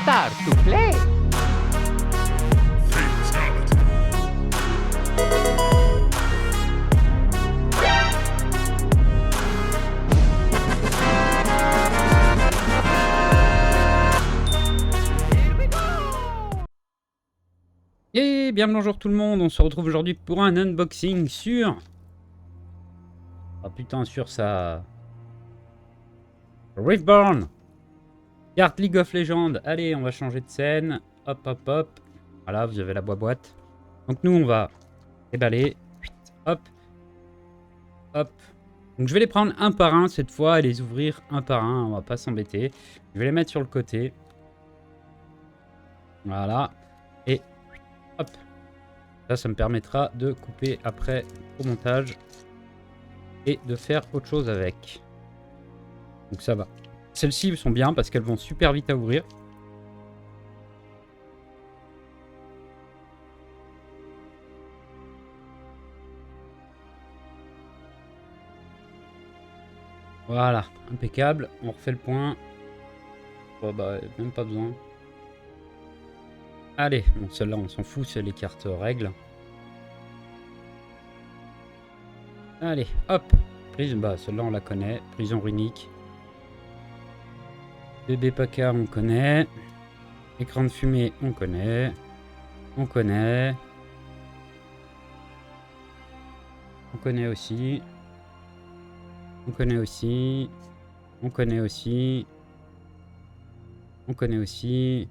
Start to play. Et bien bonjour tout le monde, on se retrouve aujourd'hui pour un unboxing sur... Oh putain, sur sa... Riftborn, carte League of Legends. Allez, on va changer de scène. Hop, hop, hop. Voilà, vous avez la boîte. Donc nous, on va déballer. Hop. Hop. Donc je vais les prendre un par un cette fois et les ouvrir un par un. On va pas s'embêter. Je vais les mettre sur le côté. Voilà. Et hop. Ça me permettra de couper après au montage. Et de faire autre chose avec. Donc ça va. Celles-ci sont bien parce qu'elles vont super vite à ouvrir. Voilà, impeccable. On refait le point. Oh bah, même pas besoin. Allez, bon, celle-là, on s'en fout, c'est les cartes règles. Allez, hop. Prise, bah, celle-là, on la connaît. Prison runique. Bébé Paca, on connaît. Écran de fumée, on connaît. On connaît. On connaît aussi. On connaît aussi. On connaît aussi. On connaît aussi.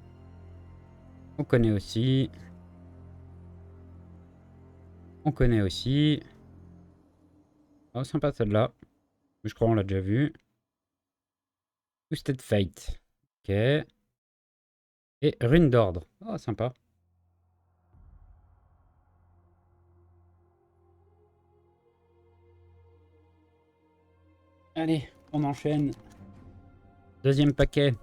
On connaît aussi. On connaît aussi. Oh, sympa celle-là. Je crois qu'on l'a déjà vu. Twisted Fate. Ok. Et Rune d'ordre. Oh, sympa. Allez, on enchaîne. Deuxième paquet.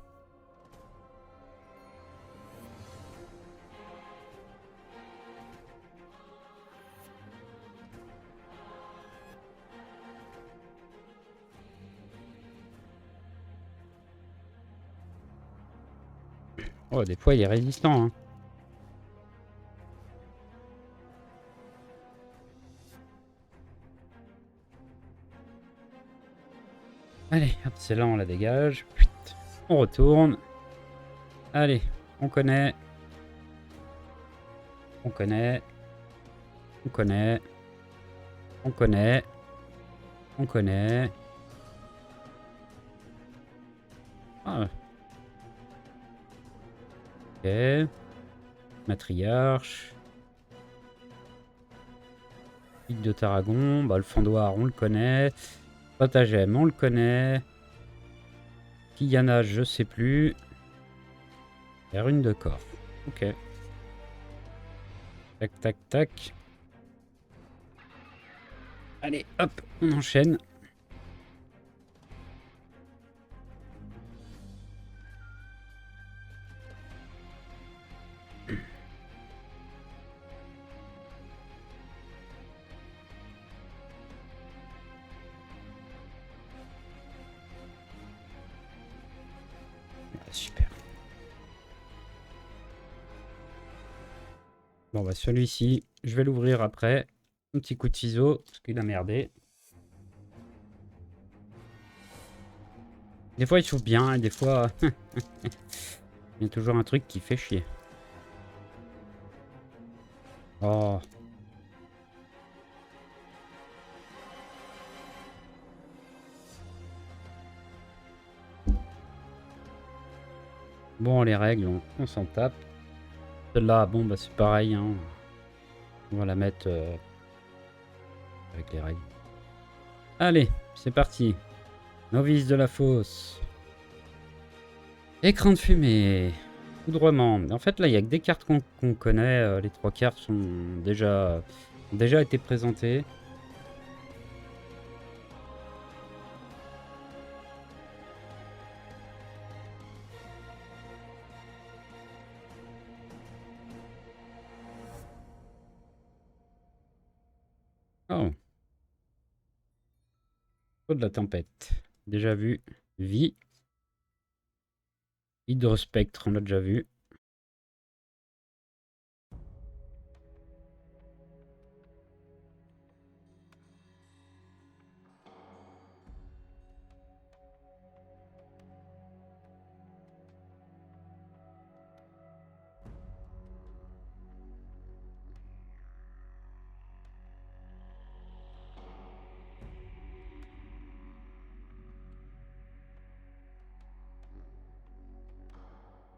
Oh, des fois, il est résistant. Hein. Allez, hop, celle-là, on la dégage. On retourne. Allez, on connaît. On connaît. On connaît. On connaît. On connaît. Ah. Ok. Matriarche. Ligue de Tarragon. Bah, le Fandoir, on le connaît. Stratagème, on le connaît. Kiyana, je sais plus. Et Rune de corps. Ok. Tac, tac, tac. Allez, hop, on enchaîne. Super. Bon, bah celui-ci, je vais l'ouvrir après. Un petit coup de ciseau, parce qu'il a merdé. Des fois, il s'ouvre bien, et des fois... il y a toujours un truc qui fait chier. Oh. Bon, les règles, on s'en tape. Celle-là, bon, bah c'est pareil. Hein. On va la mettre avec les règles. Allez, c'est parti. Novice de la fosse. Écran de fumée. Foudroiement. En fait, là, il n'y a que des cartes qu'on connaît. Les trois cartes ont déjà été présentées. Oh. De la tempête. Déjà vu. Vie. Hydrospectre, on l'a déjà vu.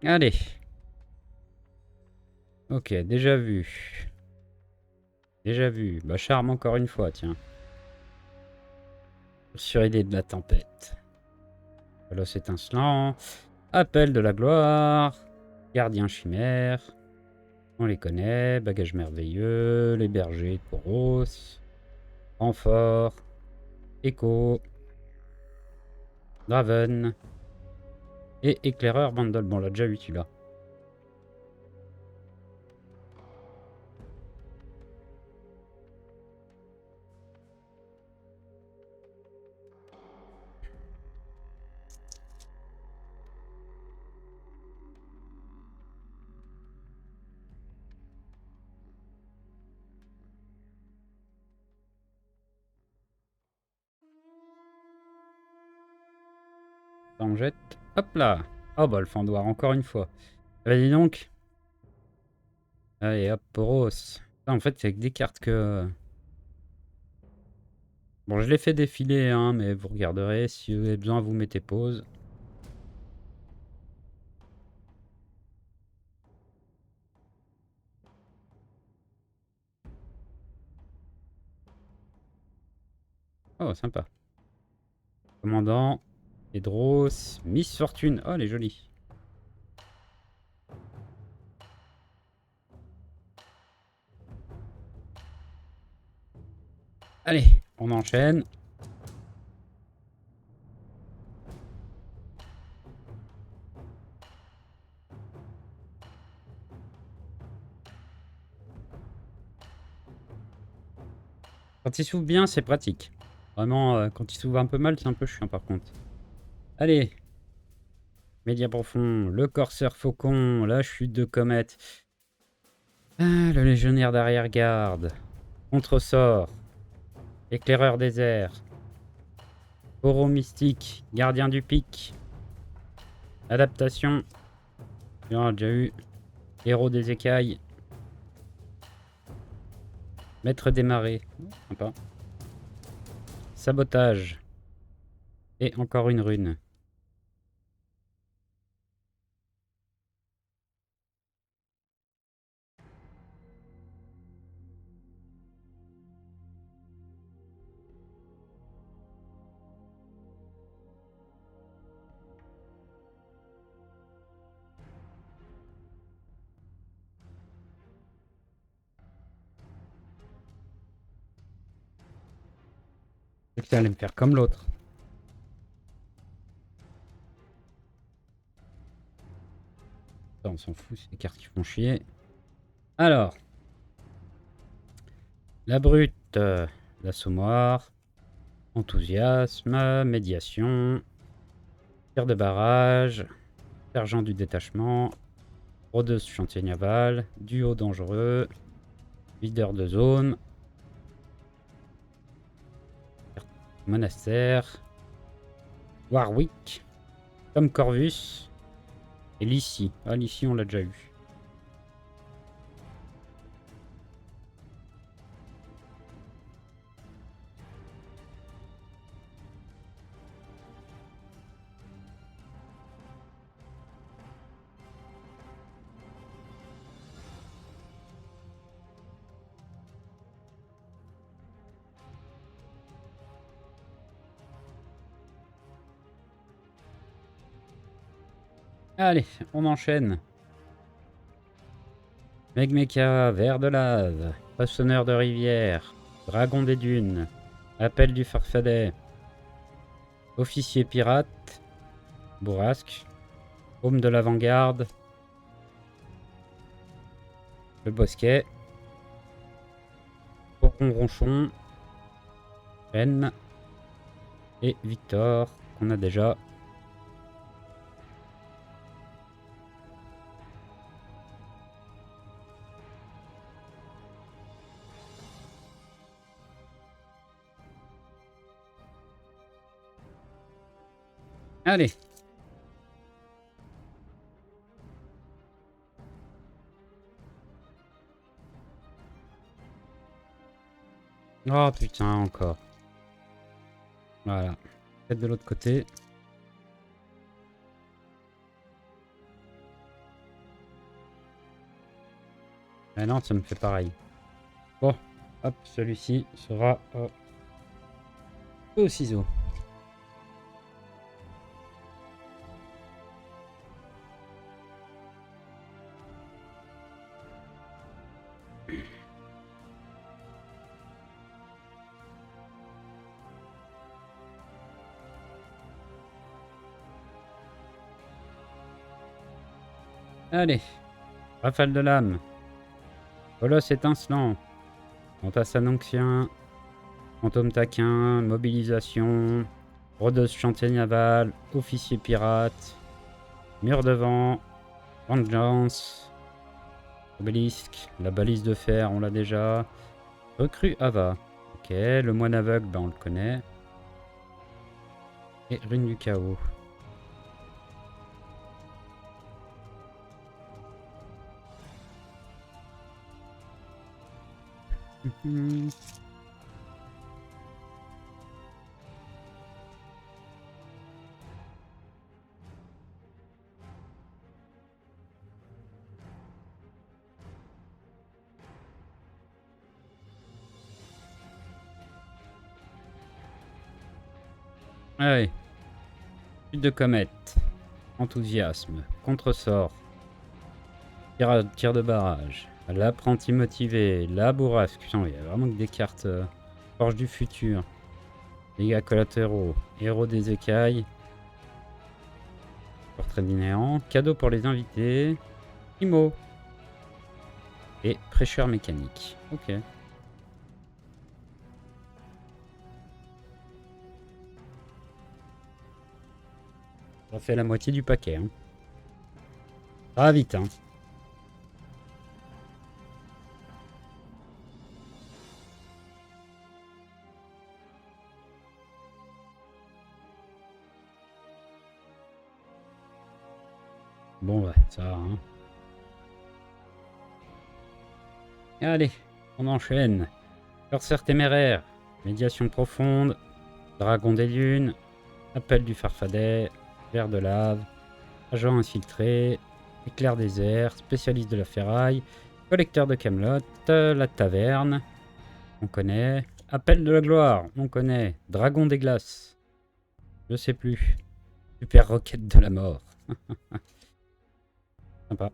Allez. Ok, déjà vu. Déjà vu. Bah, charme encore une fois, tiens. Sur idée de la tempête. Colosse étincelant. Appel de la gloire. Gardien chimère. On les connaît. Bagage merveilleux. Les bergers de Poros. Renfort. Echo. Draven. Et éclaireur bundle. Bon, on l'a déjà eu celui-là. On jette. Hop là. Oh bah le fendoir encore une fois. Vas-y donc. Allez hop, Poros. En fait c'est avec des cartes que... Bon je l'ai fait défiler hein, mais vous regarderez. Si vous avez besoin vous mettez pause. Oh sympa. Commandant. Hedros. Miss Fortune. Oh elle est jolie. Allez, on enchaîne. Quand il s'ouvre bien, c'est pratique. Vraiment, quand il s'ouvre un peu mal, c'est un peu chiant par contre. Allez. Média profond, le corsaire faucon, la chute de comète. Ah, le légionnaire d'arrière-garde. Contre-sort. Éclaireur désert. Oro mystique. Gardien du pic. Adaptation. On a déjà eu. Héros des écailles. Maître des marées. Sympa. Sabotage. Et encore une rune. C'est que ça allait me faire comme l'autre. On s'en fout, c'est des cartes qui font chier. Alors. La brute. L'assommoir. Enthousiasme. Médiation. Tir de barrage. Sergent du détachement. Rôdeuse chantier naval. Duo dangereux. Leader de zone. Monastère. Warwick. Tom Corvus. Et Lissy. Ah, Lissy, on l'a déjà eu. Allez, on enchaîne. Megmecha, ver de lave, poissonneur de rivière, dragon des dunes, appel du farfadet, officier pirate, bourrasque, homme de l'avant-garde, le bosquet, ronchon, reine et Victor qu'on a déjà. Allez. Oh putain, encore. Voilà. Faites de l'autre côté. Ah non, ça me fait pareil. Bon, hop, celui-ci sera au ciseau. Allez, rafale de lame. Colosse étincelant. Fantassin onxien. Fantôme taquin. Mobilisation. Rhodos chantier naval. Officier pirate. Mur de vent. Vengeance. Obélisque. La balise de fer, on l'a déjà. Recrue Ava. Ok, le moine aveugle, ben on le connaît. Et rune du chaos. Allez. Chute de comète. Enthousiasme. Contresort. Tir de barrage. L'apprenti motivé. La bourrasque. Putain, il y a vraiment que des cartes. Forge du futur. Dégâts collatéraux. Héros des écailles. Portrait d'inéant. Cadeau pour les invités. Imo. Et prêcheur mécanique. Ok. Ça fait la moitié du paquet. Hein. Ça va vite. Hein. Bon, bah, ça va. Hein. Allez, on enchaîne. Corsaire téméraire. Médiation profonde. Dragon des lunes. Appel du farfadet. Ver de lave. Agent infiltré. Éclair des airs. Spécialiste de la ferraille. Collecteur de Camelot. La taverne. On connaît. Appel de la gloire. On connaît. Dragon des glaces. Je sais plus. Super roquette de la mort. Sympa.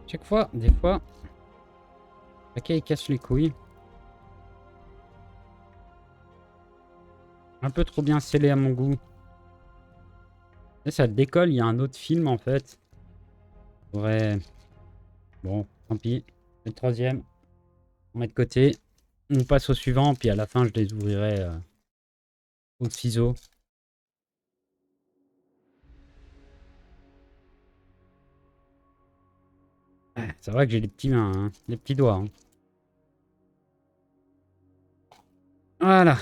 Chaque fois, des fois, ok, il casse les couilles. Un peu trop bien scellé à mon goût. Et ça décolle, il y a un autre film en fait. Ouais. Bon, tant pis. Le troisième, on met de côté. On passe au suivant, puis à la fin, je les ouvrirai au ciseau. Ouais, c'est vrai que j'ai des petits mains, hein, des petits doigts. Hein. Voilà.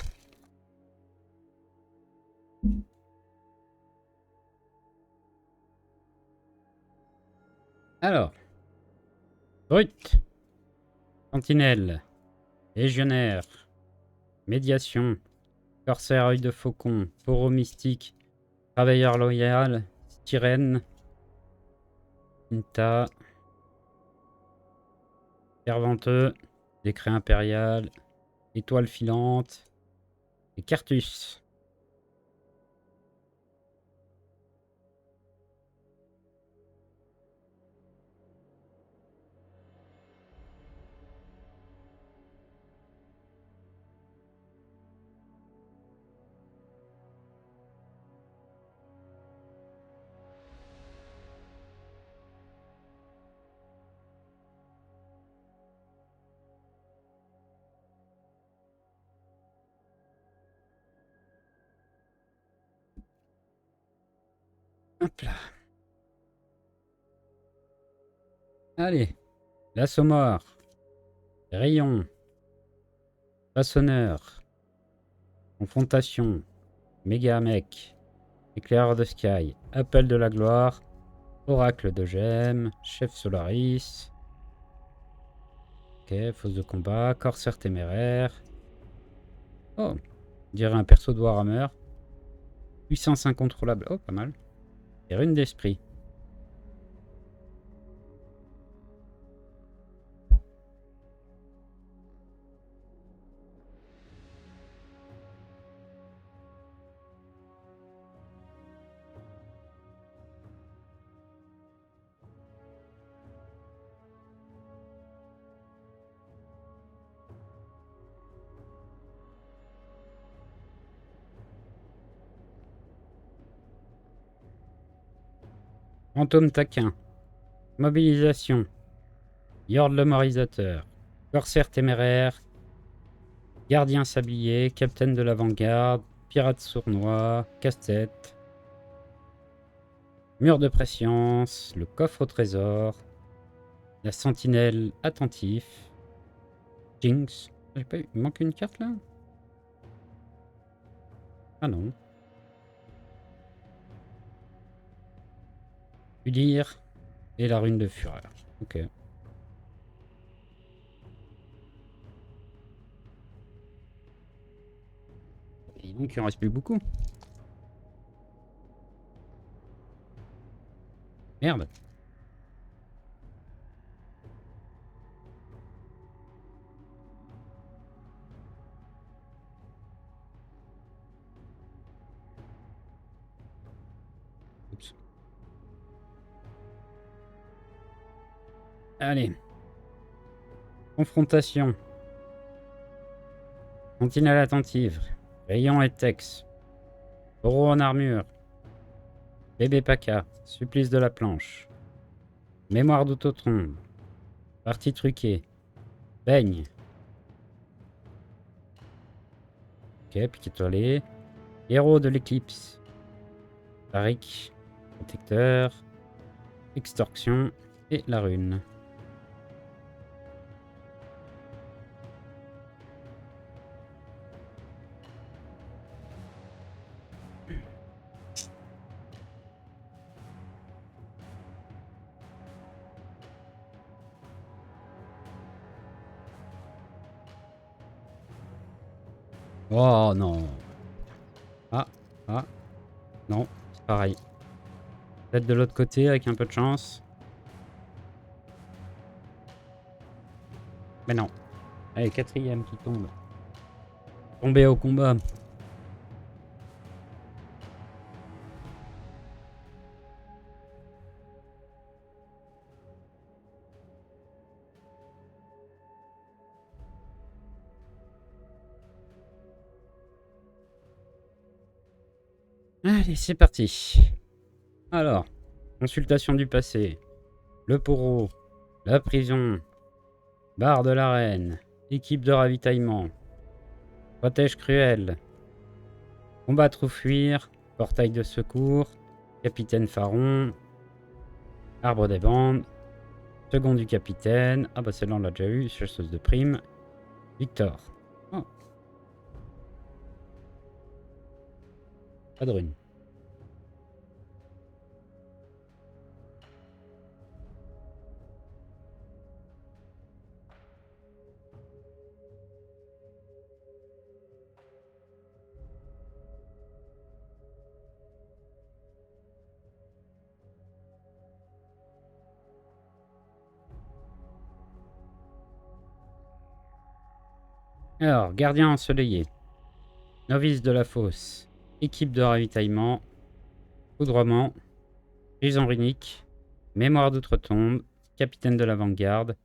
Alors, brut, sentinelle, légionnaire, médiation, corsaire œil de faucon, poro mystique, travailleur loyal, styrène, Inta, servanteux, décret impérial, étoile filante et Cartus. Hop là. Allez. L'Assommoir. Rayon. Façonneur. Confrontation. Méga mec. Éclaireur de Sky. Appel de la gloire. Oracle de Gemme. Chef Solaris. Ok, fosse de combat. Corsaire téméraire. Oh, on dirait un perso de Warhammer. Puissance incontrôlable. Oh, pas mal. Et rune d'esprit. Fantôme taquin. Mobilisation. Yord le moralisateur. Corsaire téméraire. Gardien sablier. Capitaine de l'avant-garde. Pirate sournois. Casse-tête. Mur de préscience. Le coffre au trésor. La sentinelle attentif. Jinx. J'ai pas eu... Il manque une carte là? Ah non. Udir. Et la rune de fureur. Ok. Et donc il en reste plus beaucoup. Merde. Oups. Allez. Confrontation. Sentinelle attentive. Rayon et Tex. Taureau en armure. Bébé Paca. Supplice de la planche. Mémoire d'Autotrombe. Partie truquée. Baigne. Ok, pique étoilé. Héros de l'éclipse. Tariq. Protecteur. Extorsion. Et la rune. Oh non. Ah, ah, non, c'est pareil. Peut-être de l'autre côté avec un peu de chance. Mais non. Allez, quatrième qui tombe. Tombé au combat. Allez, c'est parti. Alors, consultation du passé. Le Poro. La prison. Bar de l'arène. Équipe de ravitaillement. Protège cruel. Combattre ou fuir. Portail de secours. Capitaine Pharaon. Arbre des bandes. Second du capitaine. Ah bah celle-là on l'a déjà eu. Chasseuse de prime. Victor. Oh, pas de rune. Alors, gardien ensoleillé. Novice de la fosse. Équipe de ravitaillement. Poudrement. Prison runique. Mémoire d'outre-tombe. Capitaine de l'avant-garde.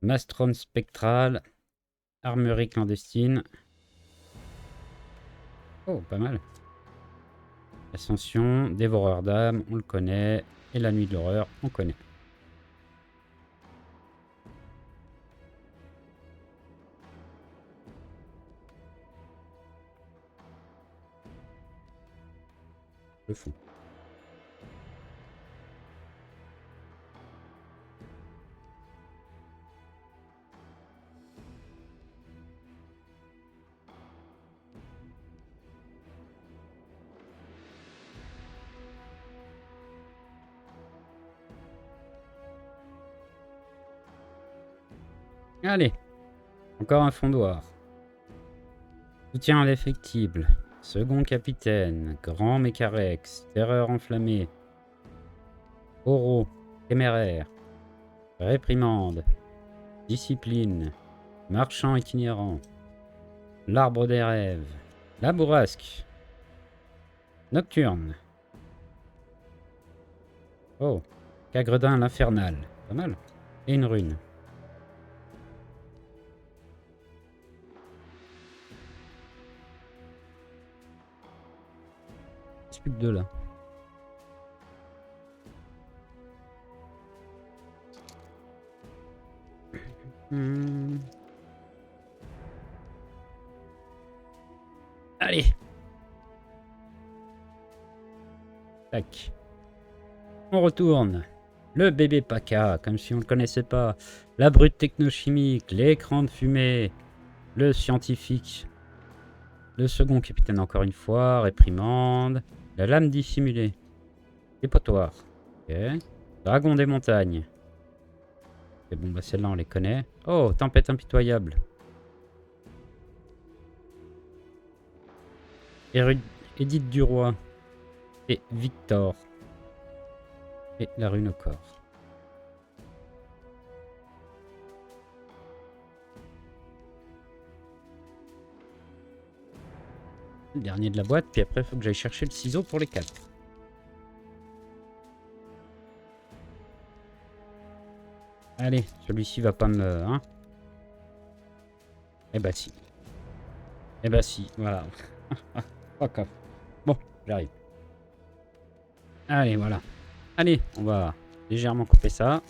Mastron spectral. Armurerie clandestine. Oh, pas mal. Ascension. Dévoreur d'âme, on le connaît. Et la nuit de l'horreur, on connaît. le fond. Allez, encore un fondoir. Soutien indéfectible. Second capitaine. Grand Mécarex. Terreur enflammée. Oro. Téméraire. Réprimande. Discipline. Marchand itinérant. L'arbre des rêves. La bourrasque. Nocturne. Oh. Cagredin l'infernal. Pas mal. Et une rune. Plus que deux là. Allez. Tac. On retourne. Le bébé Paca, comme si on ne le connaissait pas. La brute technochimique, l'écran de fumée, le scientifique, le second capitaine encore une fois, réprimande, la lame dissimulée, dépotoir, ok. Dragon des montagnes. Et bon, bah celle-là on les connaît. Oh, tempête impitoyable. Édith du Roi et Victor. Et la rune au corps. Le dernier de la boîte, puis après il faut que j'aille chercher le ciseau pour les 4. Allez, celui-ci va pas me... Hein, eh bah si. Eh bah si, voilà. Fuck off. Bon, j'arrive. Allez, voilà. Allez, on va légèrement couper ça.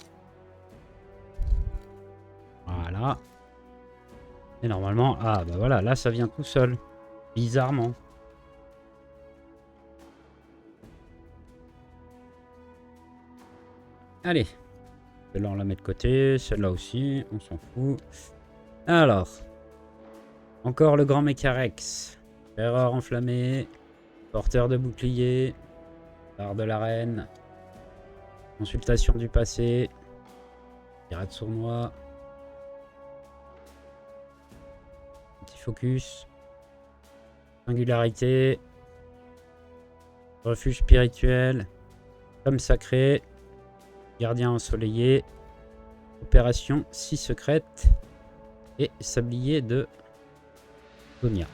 Voilà. Et normalement... Ah, bah voilà, là, ça vient tout seul. Bizarrement. Allez. Celle-là, on la met de côté. Celle-là aussi, on s'en fout. Alors. Encore le grand Mécarex. Terreur enflammée. Porteur de bouclier. Barre de la reine. Consultation du passé. Pirate sournois. Petit focus. Singularité. Refuge spirituel. Homme sacré. Gardien ensoleillé. Opération si secrète. Et sablier de Sonia.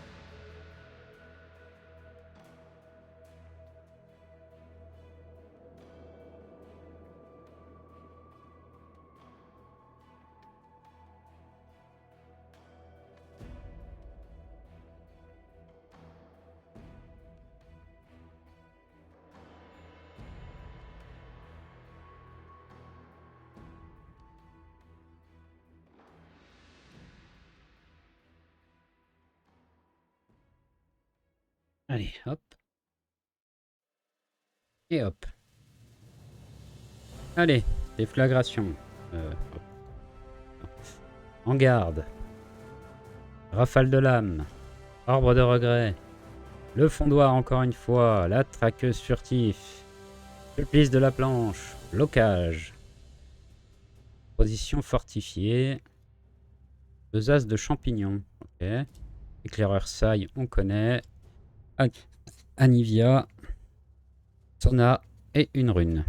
Allez, hop. Et hop. Allez, déflagration. Hop. En garde. Rafale de lame. Arbre de regret. Le fondoir encore une fois. La traqueuse furtif. Supplice de la planche. Blocage. Position fortifiée. Besace de champignons. Ok. Éclaireur saille, on connaît. Anivia. Sona et une rune.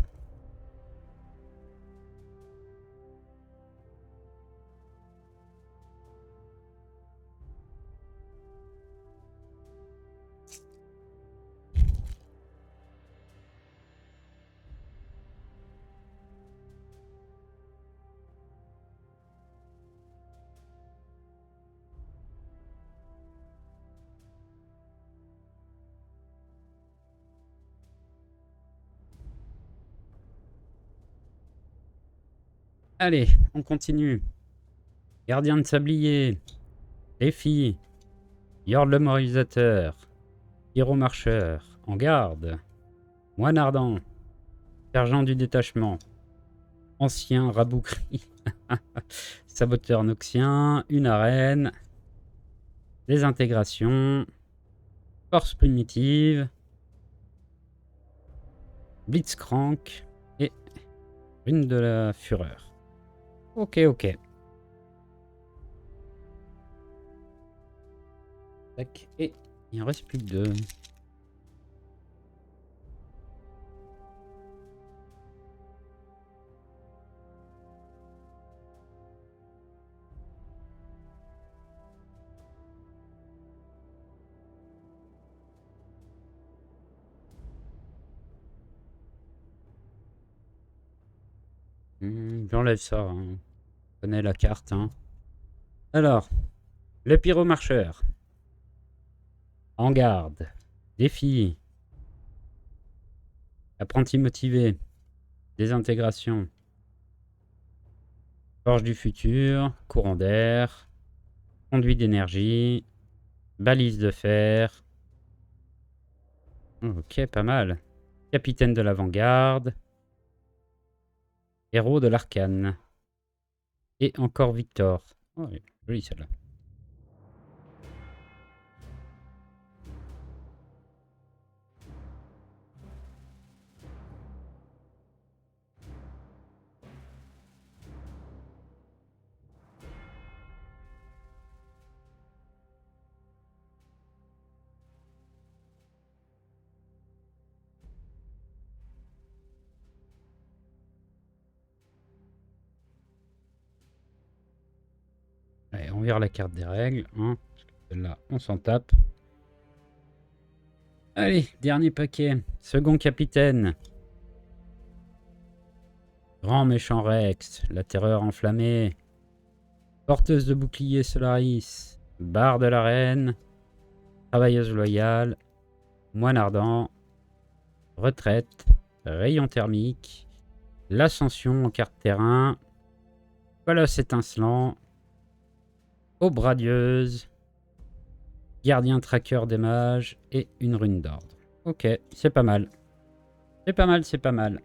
Allez, on continue. Gardien de sablier. Défi. Yord le moralisateur. Pyromarcheur. En garde. Moine ardent. Sergent du détachement. Ancien rabougri. Saboteur noxien. Une arène. Désintégration. Force primitive. Blitzcrank. Et rune de la fureur. Ok, ok. Tac. Et il en reste plus que 2. J'enlève ça. Hein. Je connais la carte. Hein. Alors, le pyromarcheur. En garde. Défi. Apprenti motivé. Désintégration. Forge du futur. Courant d'air. Conduit d'énergie. Balise de fer. Ok, pas mal. Capitaine de l'avant-garde. Héros de l'arcane. Et encore Victor. Oh, jolie celle-là. Allez, on vire la carte des règles. Hein. Celle-là, on s'en tape. Allez, dernier paquet. Second capitaine. Grand méchant Rex. La terreur enflammée. Porteuse de bouclier Solaris. Barre de la reine. Travailleuse loyale. Moine ardent. Retraite. Rayon thermique. L'ascension en carte terrain. Colosse étincelant. Aube radieuse. Gardien tracker des mages. Et une rune d'ordre. Ok, c'est pas mal. C'est pas mal, c'est pas mal.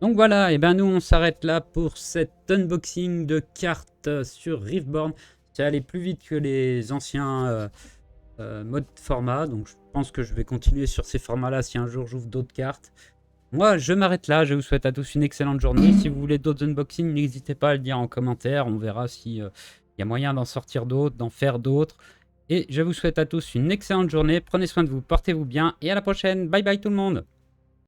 Donc voilà, et ben nous on s'arrête là pour cet unboxing de cartes sur Riftborn. C'est allé plus vite que les anciens modes format, donc je pense que je vais continuer sur ces formats là si un jour j'ouvre d'autres cartes. Moi je m'arrête là, je vous souhaite à tous une excellente journée. Si vous voulez d'autres unboxings, n'hésitez pas à le dire en commentaire, on verra si y a moyen d'en sortir d'autres, d'en faire d'autres. Et je vous souhaite à tous une excellente journée, prenez soin de vous, portez-vous bien et à la prochaine, bye bye tout le monde.